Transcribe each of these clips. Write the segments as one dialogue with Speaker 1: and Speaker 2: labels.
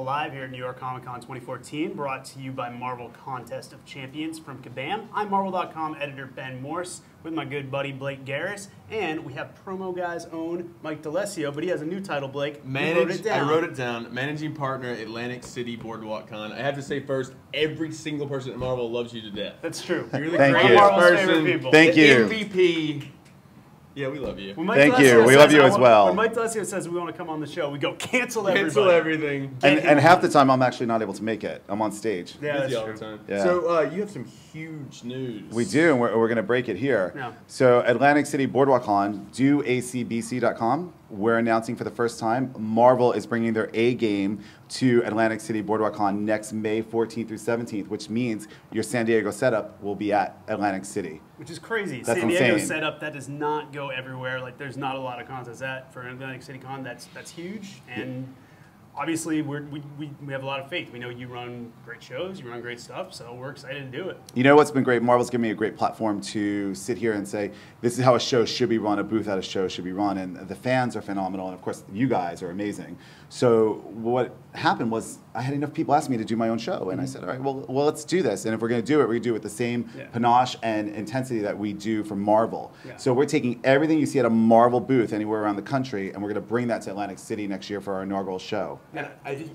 Speaker 1: Live here at New York Comic Con 2014, brought to you by Marvel Contest of Champions from Kabam. I'm Marvel.com editor Ben Morse with my good buddy Blake Garris, and we have Promo Guy's own Mike D'Alessio, but he has a new title, Blake.
Speaker 2: I wrote it down. Managing partner, Atlantic City Boardwalk Con. I have to say first, every single person at Marvel loves you to death.
Speaker 1: That's true.
Speaker 2: You're the
Speaker 3: Thank
Speaker 2: greatest
Speaker 3: you.
Speaker 2: person.
Speaker 3: Thank you.
Speaker 2: MVP. Yeah, we love you.
Speaker 3: Thank you. We love you as well.
Speaker 1: When Mike D'Alessio says we want to come on the show, we go, cancel everybody.
Speaker 2: Cancel everything.
Speaker 3: And half the time I'm actually not able to make it. I'm on stage.
Speaker 1: Yeah, that's
Speaker 2: Busy all
Speaker 1: true.
Speaker 2: the time.
Speaker 3: Yeah.
Speaker 2: So you have some huge news.
Speaker 3: We do, and we're going to break it here.
Speaker 1: Yeah.
Speaker 3: So Atlantic City Boardwalk Con, do acbc.com. We're announcing for the first time, Marvel is bringing their A game to Atlantic City Boardwalk Con next May 14th through 17th, which means your San Diego setup will be at Atlantic City.
Speaker 1: Which is crazy.
Speaker 3: That's
Speaker 1: San Diego
Speaker 3: insane.
Speaker 1: setup, that does not go everywhere. Like, there's not a lot of cons as that. For Atlantic City Con, that's huge. And obviously, we have a lot of faith. We know you run great shows, you run great stuff, so we're excited to do it.
Speaker 3: You know what's been great? Marvel's given me a great platform to sit here and say, this is how a show should be run, a booth at a show should be run, and the fans are phenomenal, and of course, you guys are amazing. So what happened was, I had enough people asking me to do my own show, and I said, all right, well, let's do this, and if we're going to do it, we're going to do it with the same panache and intensity that we do for Marvel.
Speaker 1: Yeah.
Speaker 3: So we're taking everything you see at a Marvel booth anywhere around the country, and we're going to bring that to Atlantic City next year for our inaugural show.
Speaker 2: And I just,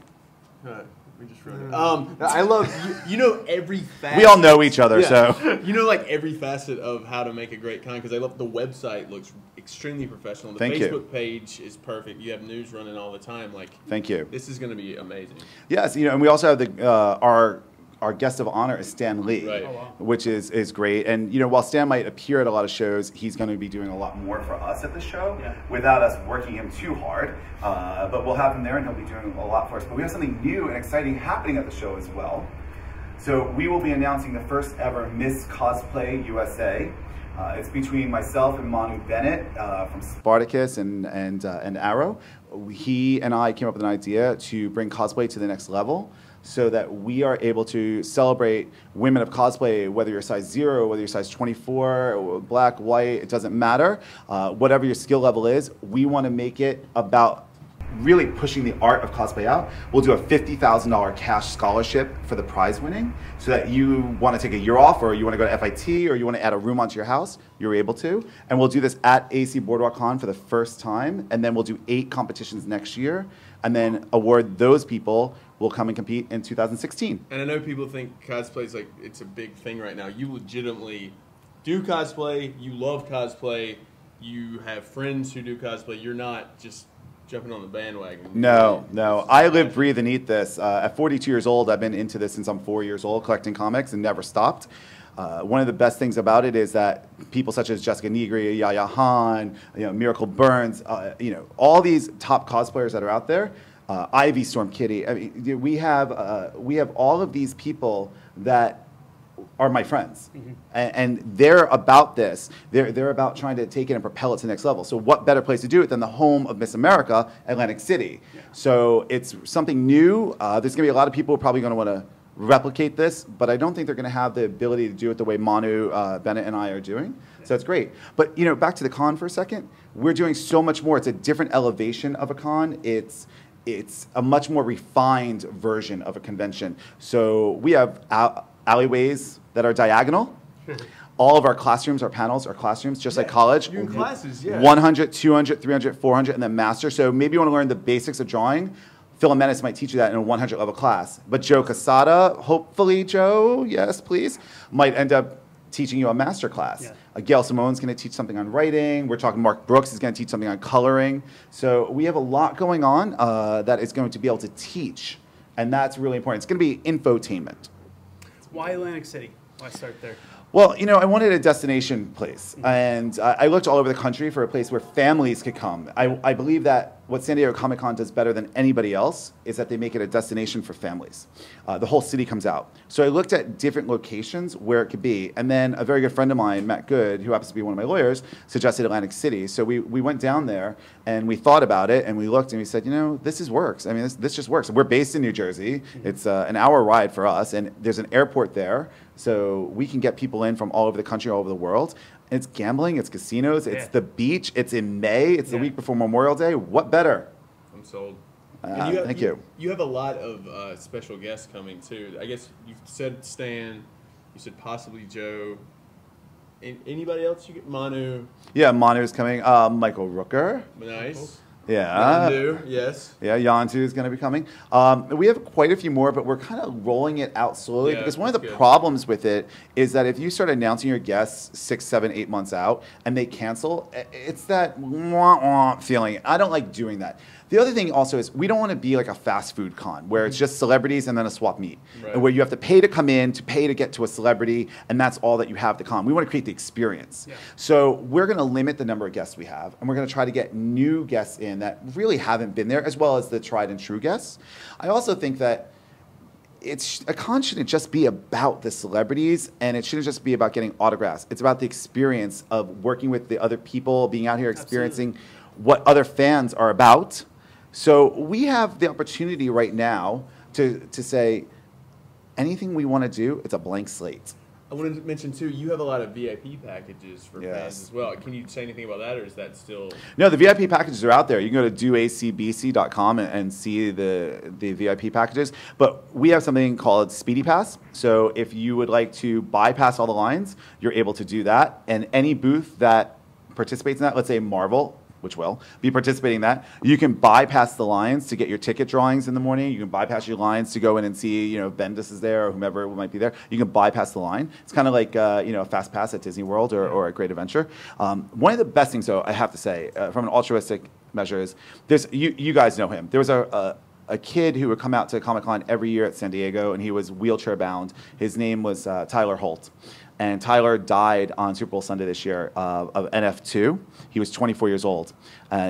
Speaker 2: we just wrote it. I love, you know every facet.
Speaker 3: We all know each other, so.
Speaker 2: You know like every facet of how to make a great con, because I love the website looks extremely professional. The Facebook page is perfect. You have news running all the time. Like,
Speaker 3: thank you.
Speaker 2: This is going to be amazing.
Speaker 3: Yes, you know, and we also have the our guest of honor is Stan Lee,
Speaker 2: Right.
Speaker 1: Oh, wow.
Speaker 3: which is great. And you know, while Stan might appear at a lot of shows, he's going to be doing a lot more for us at the show without us working him too hard. But we'll have him there, and he'll be doing a lot for us. But we have something new and exciting happening at the show as well. So we will be announcing the first ever Miss Cosplay USA. It's between myself and Manu Bennett from Spartacus and Arrow. He and I came up with an idea to bring cosplay to the next level, so that we are able to celebrate women of cosplay, whether you're size 0, whether you're size 24, or black, white, it doesn't matter. Whatever your skill level is, we want to make it about really pushing the art of cosplay out. We'll do a $50,000 cash scholarship for the prize winning, so that you want to take a year off, or you want to go to FIT, or you want to add a room onto your house, you're able to. And we'll do this at AC Boardwalk Con for the first time, and then we'll do 8 competitions next year, and then award those people will come and compete in 2016.
Speaker 2: And I know people think cosplay is like, it's a big thing right now. You legitimately do cosplay, you love cosplay, you have friends who do cosplay, you're not just jumping on the bandwagon.
Speaker 3: No, no. I live, breathe, and eat this. At 42 years old, I've been into this since I'm 4 years old, collecting comics, and never stopped. One of the best things about it is that people such as Jessica Nigri, Yaya Han, Miracle Burns, all these top cosplayers that are out there, Ivy, Storm Kitty. I mean, we have all of these people that are my friends, and they're about this. They're about trying to take it and propel it to the next level. So what better place to do it than the home of Miss America, Atlantic City? Yeah. So it's something new. There's going to be a lot of people who are probably going to want to replicate this, but I don't think they're going to have the ability to do it the way Manu Bennett and I are doing. So it's great. But back to the con for a second. We're doing so much more. It's a different elevation of a con. It's a much more refined version of a convention. So we have alleyways that are diagonal. All of our classrooms, our panels are classrooms, just like college.
Speaker 2: You're in classes,
Speaker 3: 100, 200, 300, 400, and then master. So maybe you want to learn the basics of drawing. Phil Menace might teach you that in a 100 level class. But Joe Casada, hopefully Joe, yes please, might end up teaching you a master class. Yeah. Gail Simone's going to teach something on writing. We're talking Mark Brooks is going to teach something on coloring. So we have a lot going on that is going to be able to teach. And that's really important. It's going to be infotainment.
Speaker 1: Why Atlantic City? Why start there?
Speaker 3: Well, I wanted a destination place, and I looked all over the country for a place where families could come. I believe that what San Diego Comic-Con does better than anybody else is that they make it a destination for families. The whole city comes out. So I looked at different locations where it could be, and then a very good friend of mine, Matt Good, who happens to be one of my lawyers, suggested Atlantic City. So we went down there, and we thought about it, and we looked, and we said, this works. I mean, this just works. We're based in New Jersey. It's an hour ride for us, and there's an airport there. So we can get people in from all over the country, all over the world. It's gambling, it's casinos, it's the beach, it's in May, it's the week before Memorial Day. What better?
Speaker 2: I'm sold.
Speaker 3: Thank you.
Speaker 2: You have a lot of special guests coming too. I guess you said Stan, you said possibly Joe. Anybody else? You get Manu.
Speaker 3: Yeah, Manu's coming. Michael Rooker.
Speaker 2: Nice.
Speaker 3: Yeah.
Speaker 2: Yondu, yes.
Speaker 3: Yeah, Yondu is going to be coming. We have quite a few more, but we're kind of rolling it out slowly because one of the problems with it is that if you start announcing your guests 6, 7, 8 months out and they cancel, it's that wah-wah feeling. I don't like doing that. The other thing also is we don't want to be like a fast food con where it's just celebrities and then a swap meet, and where you have to pay to come in, to pay to get to a celebrity, and that's all that you have to con. We want to create the experience. Yeah. So we're going to limit the number of guests we have, and we're going to try to get new guests in that really haven't been there, as well as the tried and true guests. I also think that a con shouldn't just be about the celebrities, and it shouldn't just be about getting autographs. It's about the experience of working with the other people, being out here experiencing what other fans are about. So we have the opportunity right now to say anything we want to do, it's a blank slate.
Speaker 2: I wanted to mention too, you have a lot of VIP packages for fans as well. Can you say anything about that, or is that still?
Speaker 3: No, the VIP packages are out there. You can go to doacbc.com and see the VIP packages. But we have something called Speedy Pass. So if you would like to bypass all the lines, you're able to do that. And any booth that participates in that, let's say Marvel, which will be participating in that, you can bypass the lines to get your ticket drawings in the morning. You can bypass your lines to go in and see, you know, Bendis is there or whomever might be there. You can bypass the line. It's kind of like, you know, a fast pass at Disney World or a Great Adventure. One of the best things, though, I have to say, from an altruistic measure is, you guys know him. There was a kid who would come out to Comic-Con every year at San Diego, and he was wheelchair bound. His name was Tyler Holt. And Tyler died on Super Bowl Sunday this year of NF2. He was 24 years old.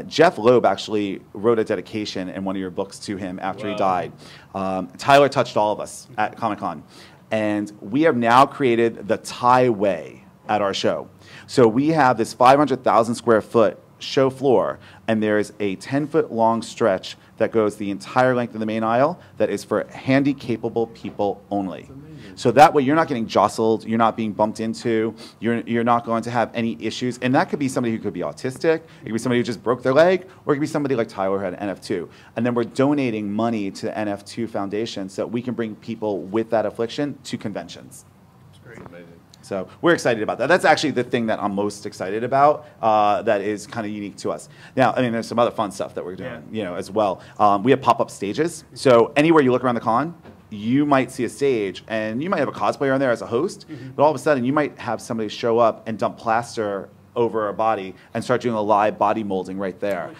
Speaker 3: Jeff Loeb actually wrote a dedication in one of your books to him after he died. Tyler touched all of us at Comic-Con. And we have now created the Ty Way at our show. So we have this 500,000 square foot show floor, and there's a 10-foot long stretch that goes the entire length of the main aisle that is for handy-capable people only. So that way you're not getting jostled, you're not being bumped into, you're not going to have any issues. And that could be somebody who could be autistic, it could be somebody who just broke their leg, or it could be somebody like Tyler who had NF2. And then we're donating money to the NF2 Foundation so that we can bring people with that affliction to conventions.
Speaker 2: That's great. Amazing.
Speaker 3: So we're excited about that. That's actually the thing that I'm most excited about that is kind of unique to us. Now, I mean, there's some other fun stuff that we're doing, you know, as well. We have pop-up stages. So anywhere you look around the con, you might see a stage, and you might have a cosplayer on there as a host, but all of a sudden you might have somebody show up and dump plaster over a body and start doing a live body molding right there.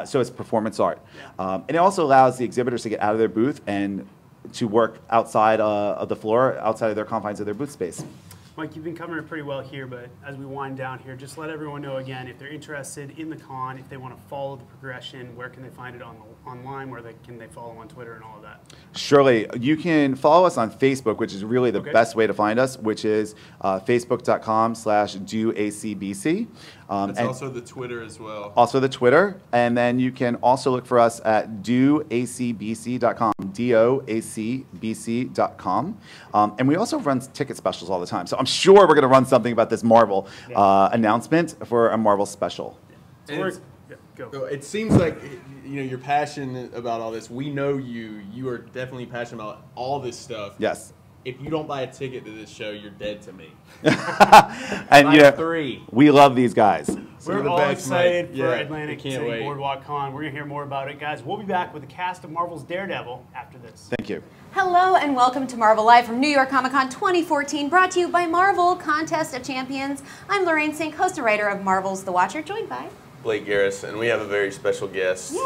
Speaker 3: So it's performance art. And it also allows the exhibitors to get out of their booth and to work outside of the floor, outside of their confines of their booth space.
Speaker 1: Mike, you've been covering it pretty well here, but as we wind down here, just let everyone know again, if they're interested in the con, if they want to follow the progression, where can they find it online, where can they follow on Twitter and all of that?
Speaker 3: Surely. You can follow us on Facebook, which is really the best way to find us, which is facebook.com/doacbc.
Speaker 2: That's also the Twitter as well.
Speaker 3: Also the Twitter. And then you can also look for us at doacbc.com, doacbc.com. And we also run ticket specials all the time. So I'm sure we're going to run something about this Marvel announcement for a Marvel special.
Speaker 2: It seems like, you know, you're passionate about all this. We know you. You are definitely passionate about all this stuff.
Speaker 3: Yes.
Speaker 2: If you don't buy a ticket to this show, you're dead to me.
Speaker 3: And you know, we love these guys.
Speaker 1: We're all excited for Atlantic City Boardwalk Con. We're going to hear more about it, guys. We'll be back with the cast of Marvel's Daredevil after this.
Speaker 3: Thank you.
Speaker 4: Hello and welcome to Marvel Live from New York Comic Con 2014, brought to you by Marvel Contest of Champions. I'm Lorraine Sink, host and writer of Marvel's The Watcher, joined by
Speaker 2: Blake Garris, and we have a very special guest.
Speaker 4: Yeah.